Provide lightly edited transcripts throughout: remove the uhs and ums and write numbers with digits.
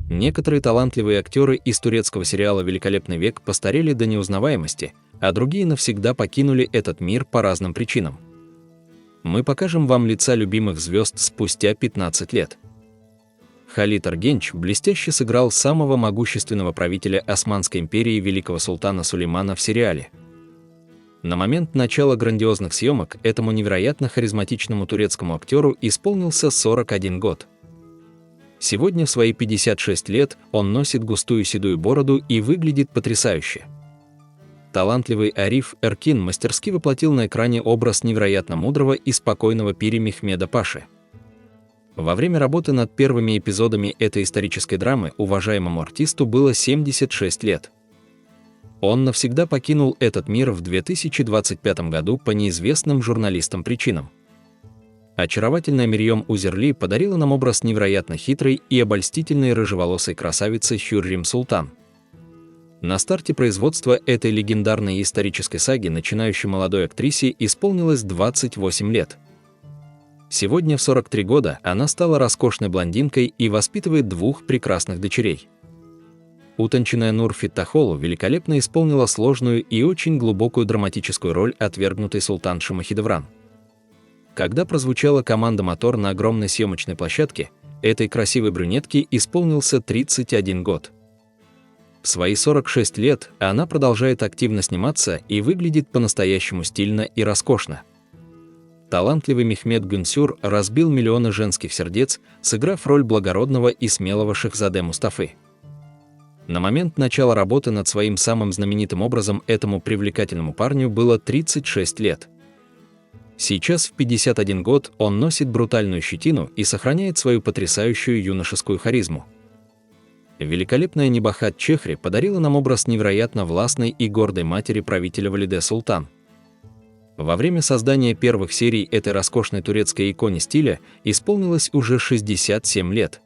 Некоторые талантливые актеры из турецкого сериала «Великолепный век» постарели до неузнаваемости, а другие навсегда покинули этот мир по разным причинам. Мы покажем вам лица любимых звезд спустя 15 лет. Халид Эргенч блестяще сыграл самого могущественного правителя Османской империи великого султана Сулеймана в сериале. На момент начала грандиозных съемок этому невероятно харизматичному турецкому актеру исполнился 41 год. Сегодня в свои 56 лет он носит густую седую бороду и выглядит потрясающе. Талантливый Ариф Эркин мастерски воплотил на экране образ невероятно мудрого и спокойного пири Мехмеда Паши. Во время работы над первыми эпизодами этой исторической драмы уважаемому артисту было 76 лет. Он навсегда покинул этот мир в 2025 году по неизвестным журналистам причинам. Очаровательная Мирьем Узерли подарила нам образ невероятно хитрой и обольстительной рыжеволосой красавицы Хюррем Султан. На старте производства этой легендарной исторической саги начинающей молодой актрисе исполнилось 28 лет. Сегодня в 43 года она стала роскошной блондинкой и воспитывает двух прекрасных дочерей. Утонченная Нур Фиттахолу великолепно исполнила сложную и очень глубокую драматическую роль отвергнутой султанши Махидевран. Когда прозвучала команда «Мотор» на огромной съемочной площадке, этой красивой брюнетке исполнился 31 год. В свои 46 лет она продолжает активно сниматься и выглядит по-настоящему стильно и роскошно. Талантливый Мехмед Гюнсюр разбил миллионы женских сердец, сыграв роль благородного и смелого Шахзаде Мустафы. На момент начала работы над своим самым знаменитым образом этому привлекательному парню было 36 лет. Сейчас в 51 год он носит брутальную щетину и сохраняет свою потрясающую юношескую харизму. Великолепная Небахат Чехри подарила нам образ невероятно властной и гордой матери правителя Валиде Султан. Во время создания первых серий этой роскошной турецкой иконе стиля исполнилось уже 67 лет.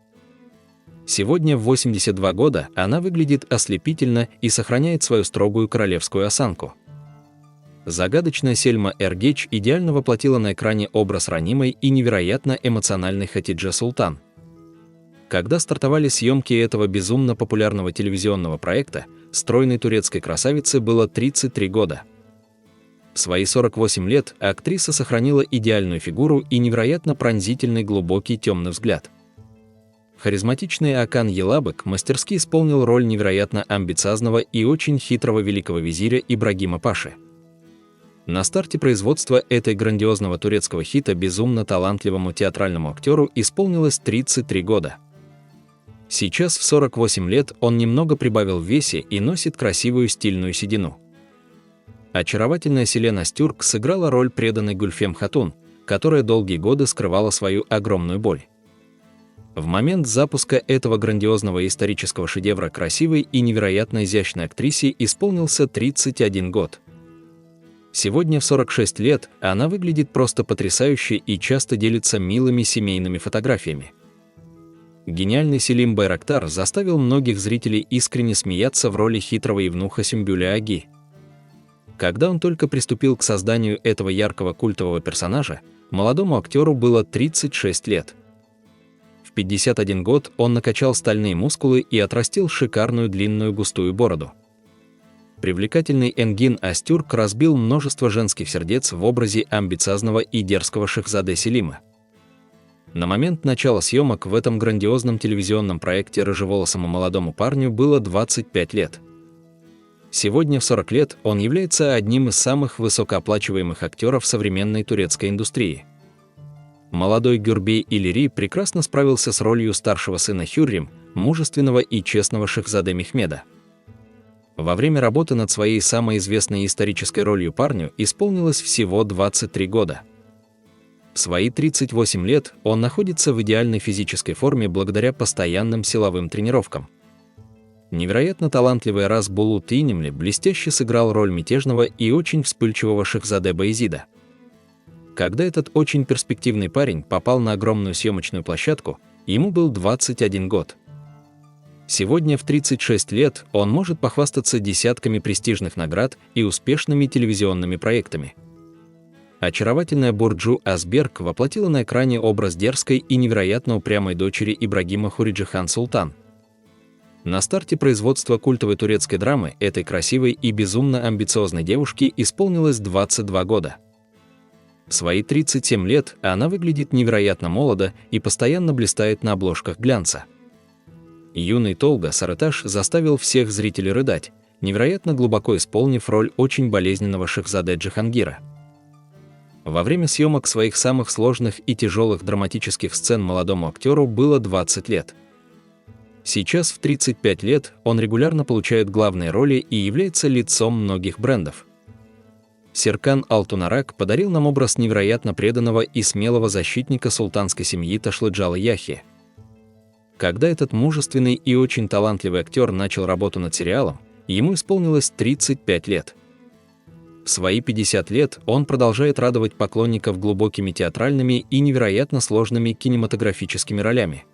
Сегодня в 82 года она выглядит ослепительно и сохраняет свою строгую королевскую осанку. Загадочная Сельма Эргеч идеально воплотила на экране образ ранимой и невероятно эмоциональной Хатидже Султан. Когда стартовали съемки этого безумно популярного телевизионного проекта, стройной турецкой красавице было 33 года. В свои 48 лет актриса сохранила идеальную фигуру и невероятно пронзительный глубокий темный взгляд. Харизматичный Акан Елабек мастерски исполнил роль невероятно амбициозного и очень хитрого великого визиря Ибрагима Паши. На старте производства этой грандиозного турецкого хита безумно талантливому театральному актеру исполнилось 33 года. Сейчас в 48 лет он немного прибавил в весе и носит красивую стильную седину. Очаровательная Селен Астюрк сыграла роль преданной Гульфем Хатун, которая долгие годы скрывала свою огромную боль. В момент запуска этого грандиозного исторического шедевра красивой и невероятно изящной актрисе исполнился 31 год. Сегодня в 46 лет она выглядит просто потрясающе и часто делится милыми семейными фотографиями. Гениальный Селим Байрактар заставил многих зрителей искренне смеяться в роли хитрого евнуха Сюмбюля Аги. Когда он только приступил к созданию этого яркого культового персонажа, молодому актеру было 36 лет. В 51 год он накачал стальные мускулы и отрастил шикарную длинную густую бороду. Привлекательный Энгин Астюрк разбил множество женских сердец в образе амбициозного и дерзкого Шахзаде Селима. На момент начала съемок в этом грандиозном телевизионном проекте рыжеволосому молодому парню было 25 лет. Сегодня в 40 лет он является одним из самых высокооплачиваемых актеров современной турецкой индустрии. Молодой Гюрбей Илири прекрасно справился с ролью старшего сына Хюррем, мужественного и честного Шахзаде Мехмеда. Во время работы над своей самой известной исторической ролью парню исполнилось всего 23 года. В свои 38 лет он находится в идеальной физической форме благодаря постоянным силовым тренировкам. Невероятно талантливый Арас Булут Инемли блестяще сыграл роль мятежного и очень вспыльчивого Шахзаде Баязида. Когда этот очень перспективный парень попал на огромную съемочную площадку, ему был 21 год. Сегодня в 36 лет он может похвастаться десятками престижных наград и успешными телевизионными проектами. Очаровательная Бурджу Асберг воплотила на экране образ дерзкой и невероятно упрямой дочери Ибрагима Хуриджихан Султан. На старте производства культовой турецкой драмы этой красивой и безумно амбициозной девушке исполнилось 22 года. В свои 37 лет она выглядит невероятно молодо и постоянно блистает на обложках глянца. Юный Толга Сарыташ заставил всех зрителей рыдать, невероятно глубоко исполнив роль очень болезненного Шахзаде Джихангира. Во время съемок своих самых сложных и тяжелых драматических сцен молодому актеру было 20 лет. Сейчас в 35 лет он регулярно получает главные роли и является лицом многих брендов. Серкан Алтунарак подарил нам образ невероятно преданного и смелого защитника султанской семьи Ташлыджала Яхи. Когда этот мужественный и очень талантливый актер начал работу над сериалом, ему исполнилось 35 лет. В свои 50 лет он продолжает радовать поклонников глубокими театральными и невероятно сложными кинематографическими ролями.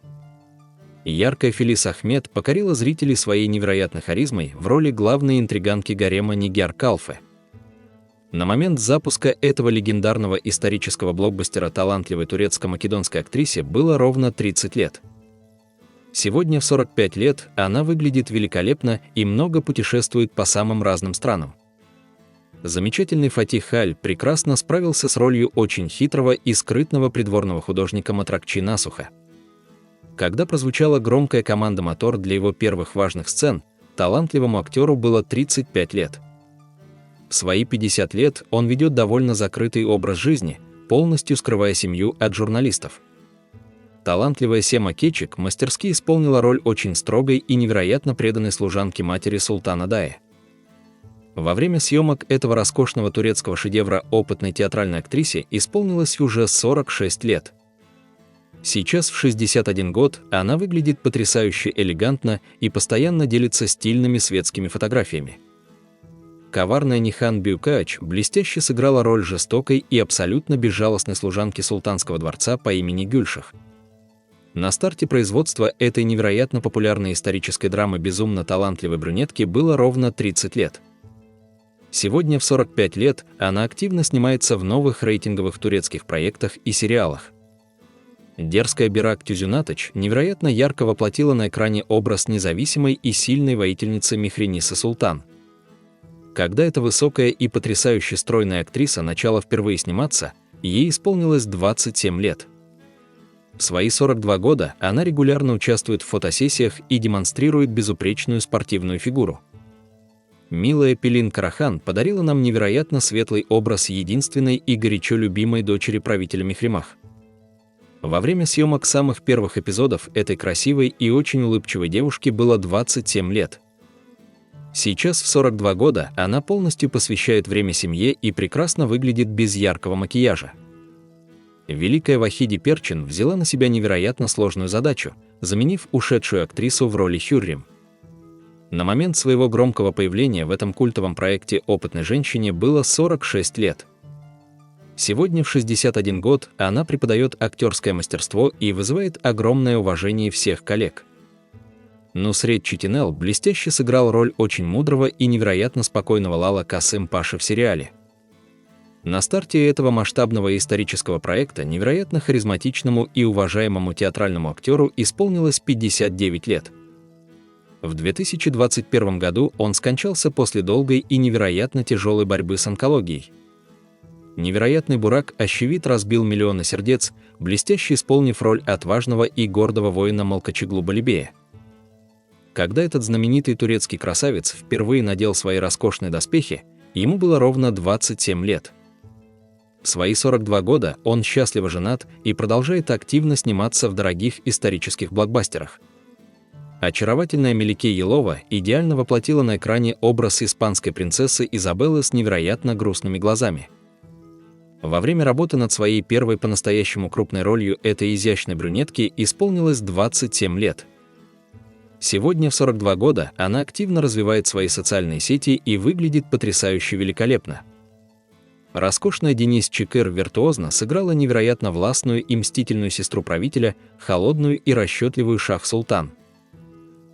Яркая Фелис Ахмед покорила зрителей своей невероятной харизмой в роли главной интриганки гарема Нигяр Калфы. На момент запуска этого легендарного исторического блокбастера талантливой турецко-македонской актрисе было ровно 30 лет. Сегодня в 45 лет она выглядит великолепно и много путешествует по самым разным странам. Замечательный Фатих Халь прекрасно справился с ролью очень хитрого и скрытного придворного художника Матракчи Насуха. Когда прозвучала громкая команда «Мотор» для его первых важных сцен, талантливому актеру было 35 лет. В свои 50 лет он ведет довольно закрытый образ жизни, полностью скрывая семью от журналистов. Талантливая Сема Кечик мастерски исполнила роль очень строгой и невероятно преданной служанки матери султана Дая. Во время съемок этого роскошного турецкого шедевра опытной театральной актрисе исполнилось уже 46 лет. Сейчас в 61 год она выглядит потрясающе элегантно и постоянно делится стильными светскими фотографиями. Коварная Нихан Бюкаач блестяще сыграла роль жестокой и абсолютно безжалостной служанки султанского дворца по имени Гюльшах. На старте производства этой невероятно популярной исторической драмы безумно талантливой брюнетки было ровно 30 лет. Сегодня в 45 лет она активно снимается в новых рейтинговых турецких проектах и сериалах. Дерзкая Берак Тюзюнатыч невероятно ярко воплотила на экране образ независимой и сильной воительницы Михренисы Султан. Когда эта высокая и потрясающе стройная актриса начала впервые сниматься, ей исполнилось 27 лет. В свои 42 года она регулярно участвует в фотосессиях и демонстрирует безупречную спортивную фигуру. Милая Пелин Карахан подарила нам невероятно светлый образ единственной и горячо любимой дочери правителя Михримах. Во время съемок самых первых эпизодов этой красивой и очень улыбчивой девушки было 27 лет. Сейчас в 42 года она полностью посвящает время семье и прекрасно выглядит без яркого макияжа. Великая Вахиди Перчин взяла на себя невероятно сложную задачу, заменив ушедшую актрису в роли Хюррем. На момент своего громкого появления в этом культовом проекте опытной женщине было 46 лет. Сегодня в 61 год она преподает актерское мастерство и вызывает огромное уважение всех коллег. Нусрет Читинел блестяще сыграл роль очень мудрого и невероятно спокойного Лала Касым Паши в сериале. На старте этого масштабного исторического проекта невероятно харизматичному и уважаемому театральному актеру исполнилось 59 лет. В 2021 году он скончался после долгой и невероятно тяжелой борьбы с онкологией. Невероятный Бурак Ащевит разбил миллионы сердец, блестяще исполнив роль отважного и гордого воина Малкачиглу Балибея. Когда этот знаменитый турецкий красавец впервые надел свои роскошные доспехи, ему было ровно 27 лет. В свои 42 года он счастливо женат и продолжает активно сниматься в дорогих исторических блокбастерах. Очаровательная Мелике Елова идеально воплотила на экране образ испанской принцессы Изабеллы с невероятно грустными глазами. Во время работы над своей первой по-настоящему крупной ролью этой изящной брюнетки исполнилось 27 лет. Сегодня в 42 года она активно развивает свои социальные сети и выглядит потрясающе великолепно. Роскошная Денис Чикыр виртуозно сыграла невероятно властную и мстительную сестру правителя, холодную и расчетливую Шах-Султан.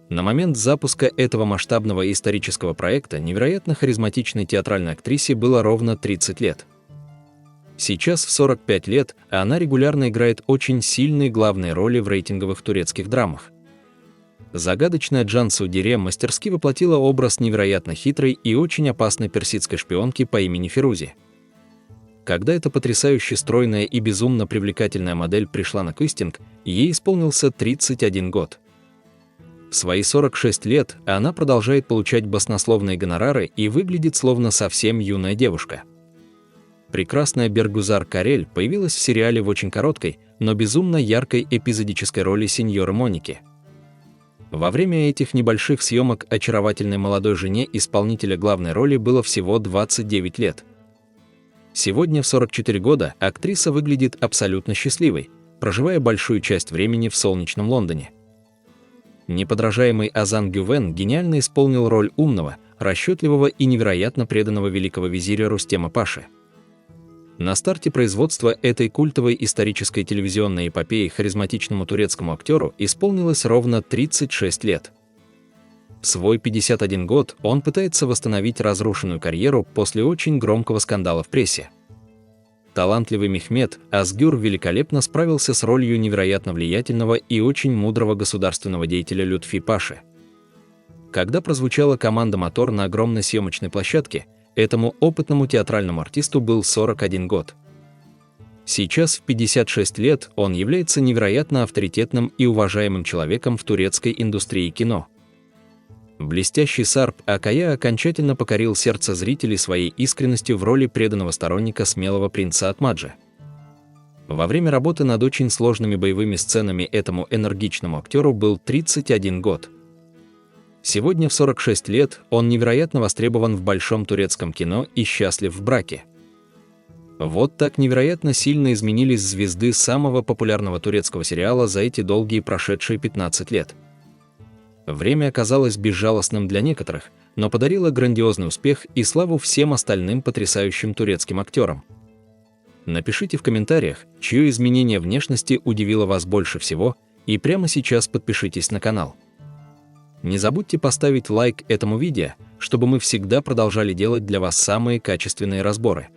На момент запуска этого масштабного исторического проекта невероятно харизматичной театральной актрисе было ровно 30 лет. Сейчас в 45 лет она регулярно играет очень сильные главные роли в рейтинговых турецких драмах. Загадочная Джансу Дире мастерски воплотила образ невероятно хитрой и очень опасной персидской шпионки по имени Фирузи. Когда эта потрясающе стройная и безумно привлекательная модель пришла на кастинг, ей исполнился 31 год. В свои 46 лет она продолжает получать баснословные гонорары и выглядит словно совсем юная девушка. Прекрасная Бергузар Карель появилась в сериале в очень короткой, но безумно яркой эпизодической роли сеньоры Моники. Во время этих небольших съемок очаровательной молодой жене исполнителя главной роли было всего 29 лет. Сегодня в 44 года актриса выглядит абсолютно счастливой, проживая большую часть времени в солнечном Лондоне. Неподражаемый Азан Гювен гениально исполнил роль умного, расчетливого и невероятно преданного великого визиря Рустема Паши. На старте производства этой культовой исторической телевизионной эпопеи харизматичному турецкому актеру исполнилось ровно 36 лет. В свой 51 год он пытается восстановить разрушенную карьеру после очень громкого скандала в прессе. Талантливый Мехмед Азгюр великолепно справился с ролью невероятно влиятельного и очень мудрого государственного деятеля Лютфи Паши. Когда прозвучала команда «Мотор» на огромной съемочной площадке, этому опытному театральному артисту был 41 год. Сейчас, в 56 лет, он является невероятно авторитетным и уважаемым человеком в турецкой индустрии кино. Блестящий Сарп Акая окончательно покорил сердце зрителей своей искренностью в роли преданного сторонника смелого принца Атмаджи. Во время работы над очень сложными боевыми сценами этому энергичному актеру был 31 год. Сегодня в 46 лет он невероятно востребован в большом турецком кино и счастлив в браке. Вот так невероятно сильно изменились звезды самого популярного турецкого сериала за эти долгие прошедшие 15 лет. Время оказалось безжалостным для некоторых, но подарило грандиозный успех и славу всем остальным потрясающим турецким актерам. Напишите в комментариях, чье изменение внешности удивило вас больше всего, и прямо сейчас подпишитесь на канал. Не забудьте поставить лайк этому видео, чтобы мы всегда продолжали делать для вас самые качественные разборы.